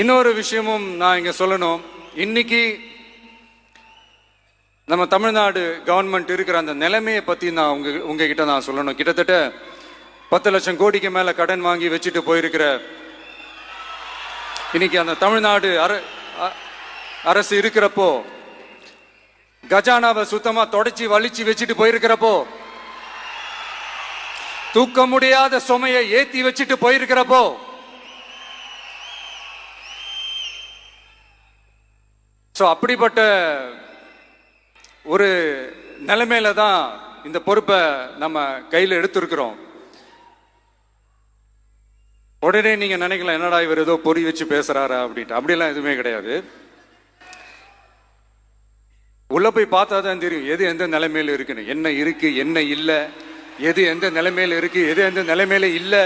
இன்னொரு விஷயமும் நான் இங்க சொல்லணும். இன்னைக்கு நம்ம தமிழ்நாடு கவர்மெண்ட் இருக்கிற அந்த நிலைமையை பத்தி நான் உங்ககிட்ட நான் சொல்லணும். கிட்டத்தட்ட 10 லட்சம் கோடிக்கு மேல கடன் வாங்கி வச்சுட்டு போயிருக்கிற இன்னைக்கு அந்த தமிழ்நாடு அரசு இருக்கிறப்போ, கஜானாவை சுத்தமா தொடச்சி வலிச்சு வச்சுட்டு போயிருக்கிறப்போ, தூக்க முடியாத சுமையை ஏத்தி வச்சுட்டு போயிருக்கிறப்போ, அப்படிப்பட்ட ஒரு நிலைமையில தான் இந்த பொறுப்பை நம்ம கையில் எடுத்திருக்கிறோம். உடனே நீங்க நினைக்கலாம், என்னடா இவர் ஏதோ பொறி வச்சு பேசுறாரா அப்படின்ட்டு. அப்படியெல்லாம் எதுவுமே கிடையாது. உள்ள போய் பார்த்தா தான் தெரியும் எது எந்த நிலைமையில இருக்குன்னு, என்ன இருக்கு என்ன இல்லை, எது எந்த நிலைமையில இருக்கு எது எந்த நிலைமையில இல்லை.